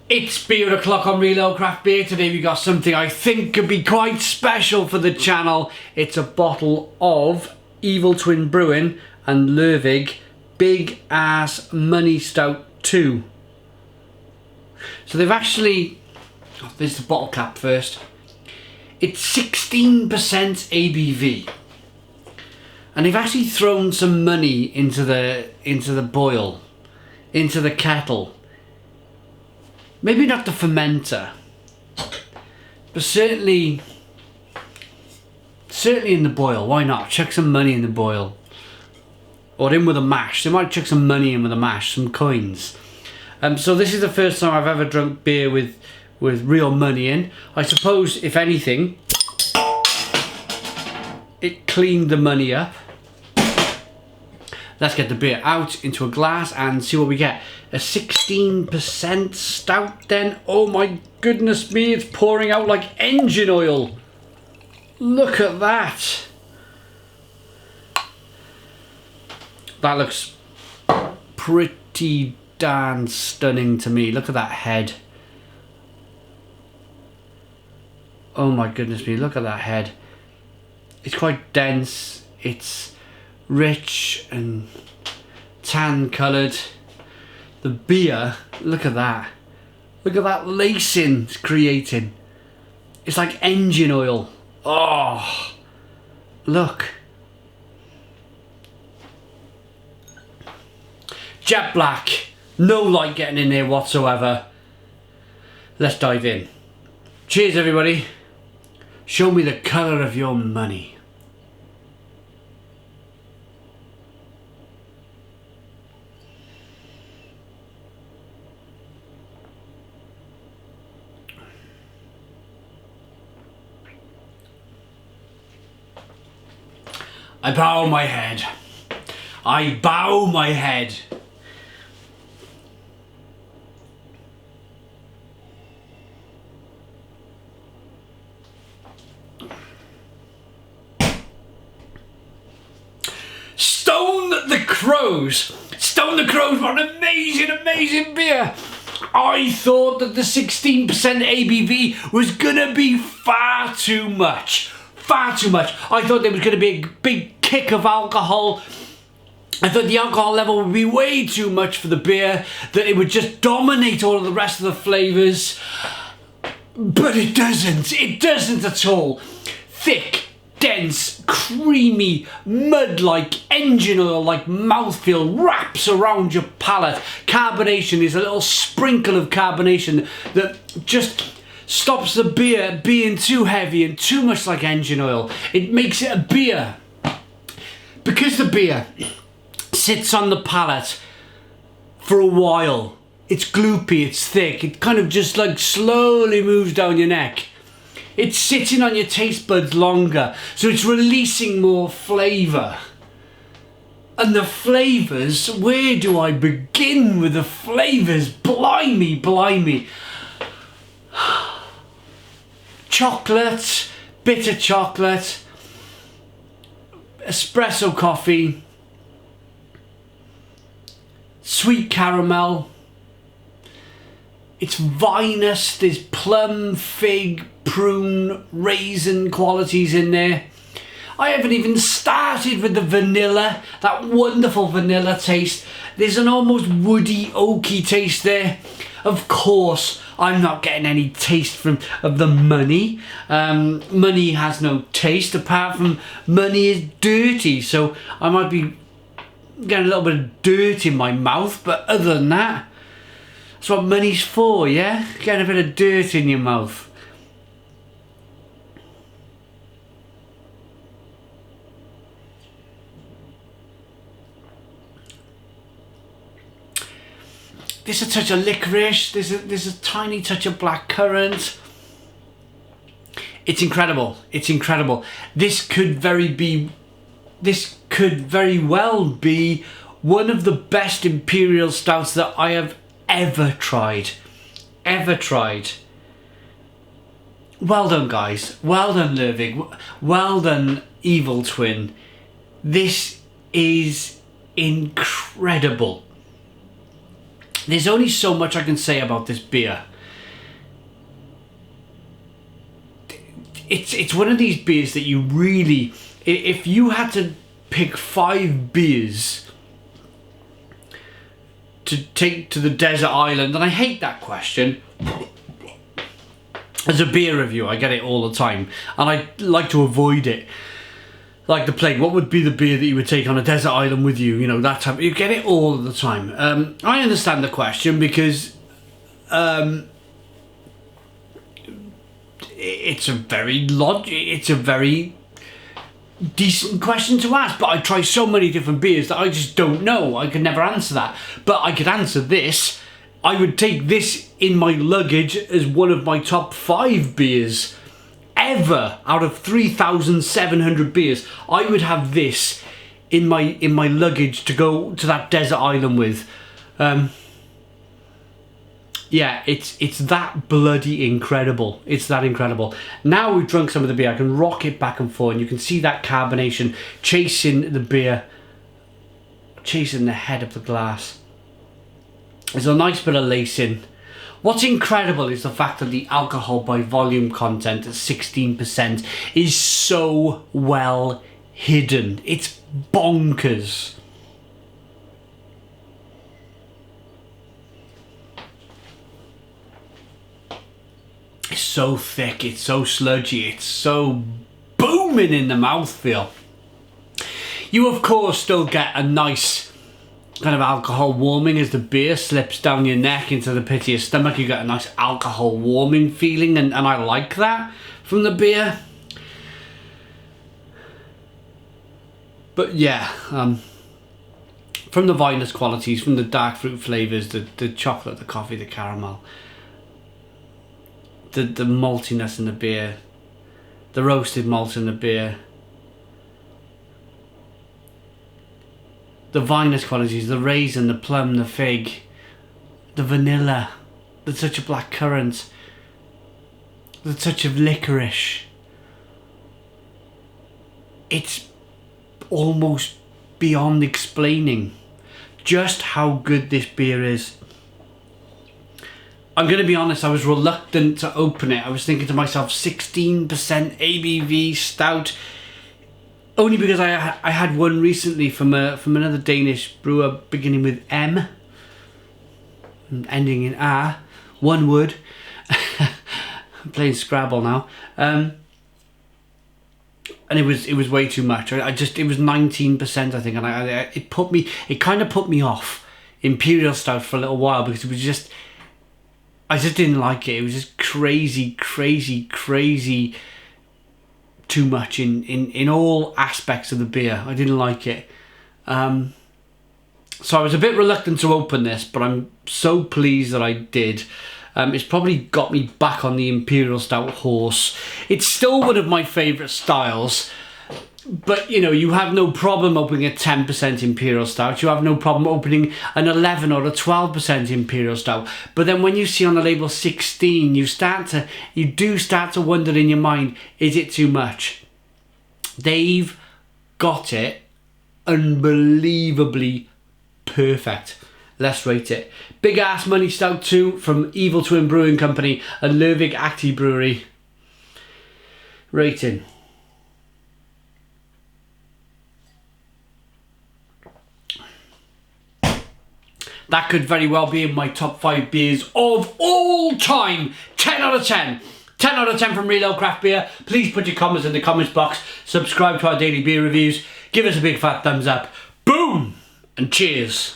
It's beer o'clock on Real Ale Craft Beer. Today we got something I think could be quite special for the channel. It's a bottle of Evil Twin Brewing and Lervig Big Ass Money Stout 2. So they've actually, there's the bottle cap first. It's 16% ABV. And they've actually thrown some money into the boil, into the kettle. Maybe not the fermenter, but certainly in the boil. Why not? Chuck some money in the boil. Or in with a mash. They might chuck some money in with a mash, some coins. So this is the first time I've ever drunk beer with real money in. I suppose, if anything, it cleaned the money up. Let's get the beer out into a glass and see what we get. A 16% stout then. Oh my goodness me, it's pouring out like engine oil. Look at that. That looks pretty darn stunning to me. Look at that head. Oh my goodness me, look at that head. It's quite dense. It's rich and tan coloured. The beer, look at that. Look at that lacing it's creating. It's like engine oil. Oh, look. Jet black. No light getting in there whatsoever. Let's dive in. Cheers, everybody. Show me the colour of your money. I bow my head. I bow my head. Stone the Crows. Stone the Crows, what an amazing, amazing beer. I thought that the 16% ABV was gonna be far too much. Far too much. I thought there was going to be a big kick of alcohol. I thought the alcohol level would be way too much for the beer, that it would just dominate all of the rest of the flavours. But it doesn't. It doesn't at all. Thick, dense, creamy, mud-like, engine oil-like mouthfeel wraps around your palate. Carbonation is a little sprinkle of carbonation that just stops the beer being too heavy and too much like engine oil. It makes it a beer. Because the beer sits on the palate for a while, it's gloopy, it's thick, it kind of just like slowly moves down your neck. It's sitting on your taste buds longer, so it's releasing more flavour. And the flavours, where do I begin with the flavours? Blimey, blimey. Chocolate, bitter chocolate, espresso coffee, sweet caramel. It's vinous, there's plum, fig, prune, raisin qualities in there. I haven't even started with the vanilla, that wonderful vanilla taste. There's an almost woody, oaky taste there. Of course, I'm not getting any taste of the money. Money has no taste, apart from money is dirty. So I might be getting a little bit of dirt in my mouth, but other than that, that's what money's for, yeah? Getting a bit of dirt in your mouth. There's a touch of licorice, there's a tiny touch of blackcurrant. It's incredible, it's incredible. This could very well be one of the best imperial stouts that I have ever tried. Ever tried. Well done, guys. Well done, Lervig. Well done, Evil Twin. This is incredible. There's only so much I can say about this beer. it's one of these beers that you really, if you had to pick 5 beers to take to the desert island, and I hate that question. As a beer reviewer, I get it all the time, and I like to avoid it. Like the plague, what would be the beer that you would take on a desert island with you? You know, that type. You get it all the time. I understand the question because it's a very decent question to ask. But I try so many different beers that I just don't know. I could never answer that. But I could answer this. I would take this in my luggage as one of my top 5 beers ever out of 3,700 beers. I would have this in my luggage to go to that desert island with. Yeah, it's that bloody incredible. It's that incredible. Now we've drunk some of the beer, I can rock it back and forth, and you can see that carbonation chasing the beer, chasing the head of the glass. There's a nice bit of lacing. What's incredible is the fact that the alcohol by volume content at 16% is so well hidden. It's bonkers. It's so thick, it's so sludgy, it's so booming in the mouthfeel. You of course still get a nice kind of alcohol warming as the beer slips down your neck into the pit of your stomach. You get a nice alcohol warming feeling, and I like that from the beer. But yeah, from the vinous qualities, from the dark fruit flavours, the chocolate, the coffee, the caramel, the maltiness in the beer, the roasted malt in the beer, the vinous qualities, the raisin, the plum, the fig, the vanilla, the touch of black currant, the touch of licorice. It's almost beyond explaining just how good this beer is. I'm going to be honest, I was reluctant to open it. I was thinking to myself, 16% ABV stout. Only because I had one recently from another Danish brewer beginning with M and ending in A, one word. I'm playing Scrabble now, and it was way too much. It was 19%, I think, and it kind of put me off Imperial Stout for a little while, because I just didn't like it. It was just crazy too much in all aspects of the beer. I didn't like it. So I was a bit reluctant to open this, but I'm so pleased that I did. It's probably got me back on the Imperial Stout horse. It's still one of my favourite styles, but you know, you have no problem opening a 10% Imperial Stout. You have no problem opening an 11 or a 12% Imperial Stout. But then when you see on the label 16, you do start to wonder in your mind, is it too much? They've got it unbelievably perfect. Let's rate it. Big Ass Money Stout 2 from Evil Twin Brewing Company and Lervig Aktiebryggeri. Rating. That could very well be in my top 5 beers of all time. 10 out of 10. 10 out of 10 from Real Craft Beer. Please put your comments in the comments box. Subscribe to our daily beer reviews. Give us a big fat thumbs up. Boom! And cheers.